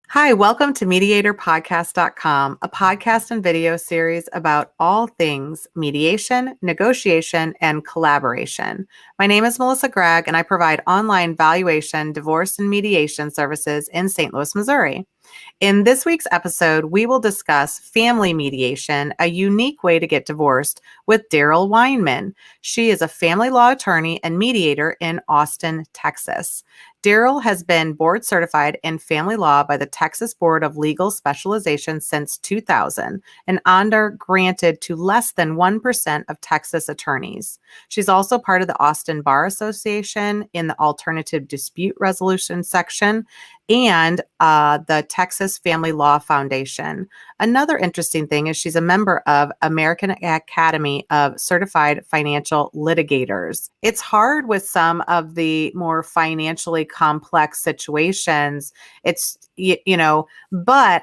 Hi, welcome to MediatorPodcast.com, a podcast and video series about all things mediation, negotiation, and collaboration. My name is Melissa Gragg, and I provide online valuation, divorce, and mediation services in St. Louis, Missouri. In this week's episode, we will discuss family mediation, a unique way to get divorced, with Daryl Weinman. She is a family law attorney and mediator in Austin, Texas. Daryl has been board certified in family law by the Texas Board of Legal Specialization since 2000, an honor granted to less than 1% of Texas attorneys. She's also part of the Austin Bar Association in the Alternative Dispute Resolution section and the Texas Family Law Foundation. Another interesting thing is she's a member of American Academy of Certified Financial Litigators. It's hard with some of the more financially complex situations. But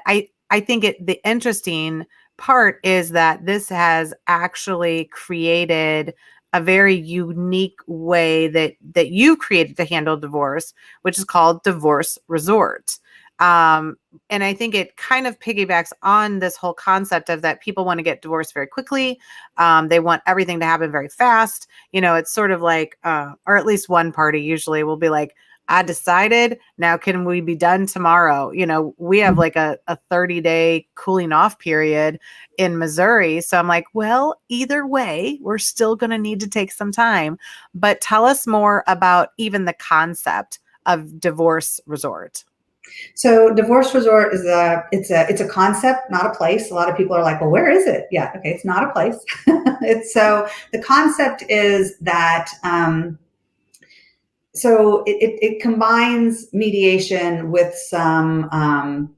I think the interesting part is that this has actually created a very unique way that you created to handle divorce, which is called divorce resort. And I think it kind of piggybacks on this whole concept of that people want to get divorced very quickly. They want everything to happen very fast. It's sort of like, or at least one party usually will be like, I decided, now can we be done tomorrow? We have like a 30-day cooling off period in Missouri. So I'm like, well, either way, we're still going to need to take some time. But tell us more about even the concept of divorce resort. So divorce resort is it's a concept, not a place. A lot of people are like, well, where is it? Yeah. Okay. It's not a place. The concept is that, so it combines mediation with some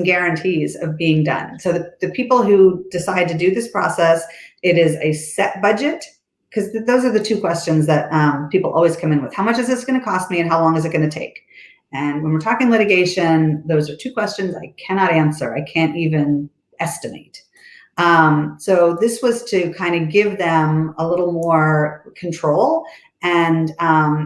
guarantees of being done. So the people who decide to do this process, it is a set budget, because those are the two questions that people always come in with. How much is this going to cost me, and how long is it going to take? And when we're talking litigation, those are two questions I cannot answer. I can't even estimate. So this was to kind of give them a little more control. And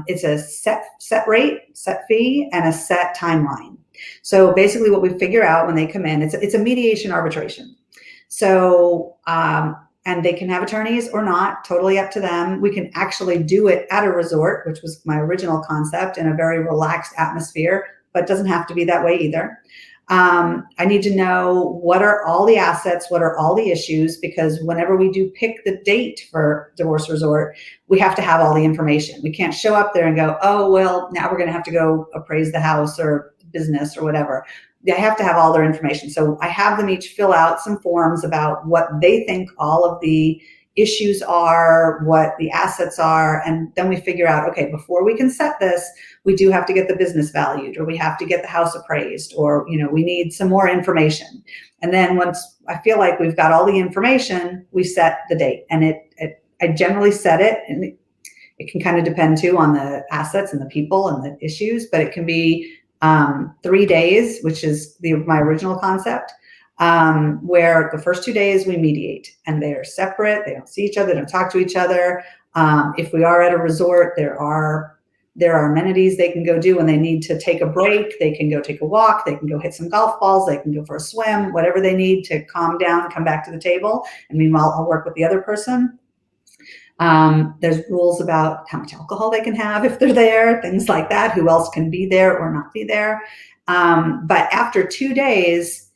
it's a set rate, set fee, and a set timeline. So basically what we figure out when they come in, it's a mediation arbitration. So, and they can have attorneys or not, totally up to them. We can actually do it at a resort, which was my original concept, in a very relaxed atmosphere, but it doesn't have to be that way either. I need to know what are all the assets, what are all the issues, because whenever we do pick the date for divorce resort, we have to have all the information. We can't show up there and go, oh, well, now we're going to have to go appraise the house or business or whatever. They have to have all their information. So I have them each fill out some forms about what they think all of the issues are, what the assets are, and then we figure out, okay, before we can set this, we do have to get the business valued, or we have to get the house appraised, or we need some more information. And then once I feel like we've got all the information, we set the date. And I generally set it, and it can kind of depend too on the assets and the people and the issues, but it can be 3 days, which is my original concept, where the first 2 days we mediate, and they're separate. They don't see each other, they don't talk to each other. If we are at a resort, there are amenities they can go do when they need to take a break. They can go take a walk, they can go hit some golf balls, they can go for a swim, whatever they need to calm down and come back to the table. And meanwhile, I'll work with the other person. There's rules about how much alcohol they can have if they're there, things like that, who else can be there or not be there. But after 2 days,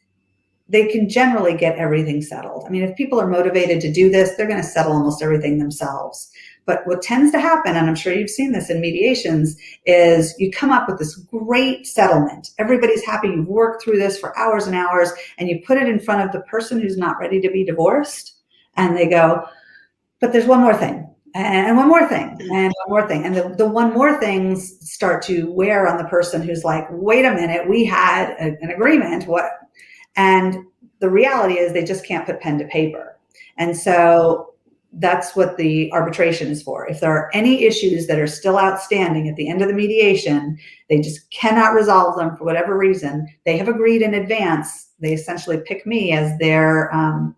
they can generally get everything settled. I mean, if people are motivated to do this, they're going to settle almost everything themselves. But what tends to happen, and I'm sure you've seen this in mediations, is you come up with this great settlement. Everybody's happy. You've worked through this for hours and hours, and you put it in front of the person who's not ready to be divorced, and they go, but there's one more thing, and one more thing, and one more thing. And the one more things start to wear on the person who's like, wait a minute, we had an agreement. What? And the reality is they just can't put pen to paper. And so that's what the arbitration is for. If there are any issues that are still outstanding at the end of the mediation, they just cannot resolve them for whatever reason. They have agreed in advance. They essentially pick me as their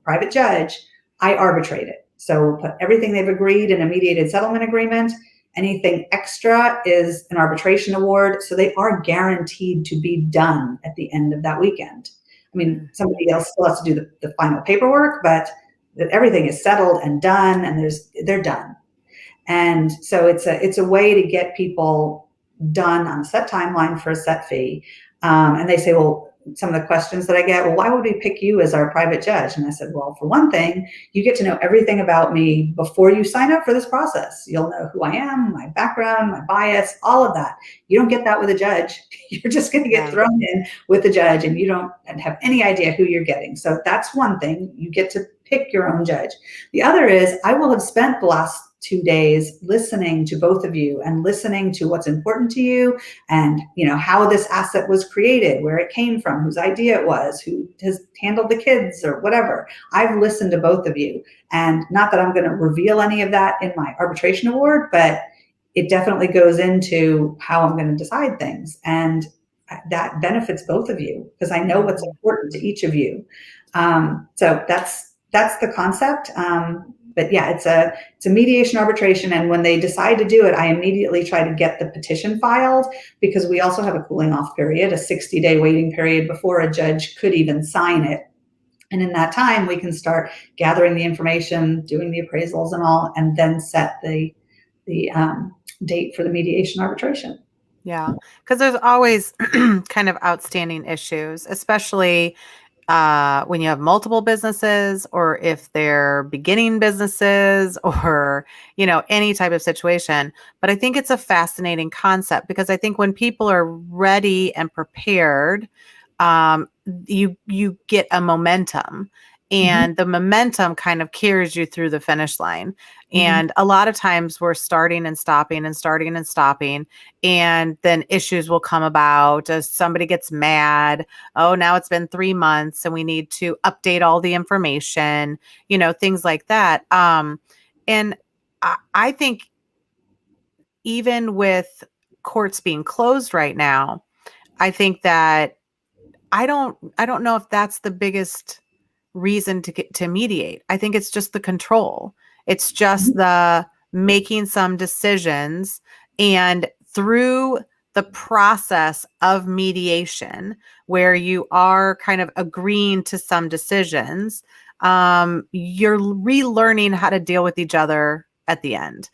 private judge. I arbitrate it. So we'll put everything they've agreed in a mediated settlement agreement. Anything extra is an arbitration award. So they are guaranteed to be done at the end of that weekend. I mean, somebody else still has to do the final paperwork, but everything is settled and done, and they're done. And so it's a way to get people done on a set timeline for a set fee. And they say, well, some of the questions that I get, well, why would we pick you as our private judge? And I said, well, for one thing, you get to know everything about me before you sign up for this process. You'll know who I am, my background, my bias, all of that. You don't get that with a judge. You're just going to get thrown in with the judge, and you don't have any idea who you're getting. So that's one thing. You get to pick your own judge. The other is I will have spent the last 2 days listening to both of you and listening to what's important to you, and how this asset was created, where it came from, whose idea it was, who has handled the kids or whatever. I've listened to both of you, and not that I'm going to reveal any of that in my arbitration award, but it definitely goes into how I'm going to decide things, and that benefits both of you because I know what's important to each of you. So that's the concept. But yeah, it's a mediation arbitration. And when they decide to do it, I immediately try to get the petition filed, because we also have a cooling off period, a 60-day waiting period before a judge could even sign it. And in that time, we can start gathering the information, doing the appraisals and all, and then set the date for the mediation arbitration. Yeah, because there's always kind of outstanding issues, especially when you have multiple businesses, or if they're beginning businesses, or any type of situation. But I think it's a fascinating concept, because I think when people are ready and prepared, you get a momentum, and the momentum kind of carries you through the finish line. And a lot of times we're starting and stopping and starting and stopping, and then issues will come about as somebody gets mad. Oh, now it's been 3 months and we need to update all the information, things like that. And I think even with courts being closed right now, I think that I don't know if that's the biggest reason to mediate. I think it's just the control. It's just the making some decisions, and through the process of mediation, where you are kind of agreeing to some decisions, you're relearning how to deal with each other at the end.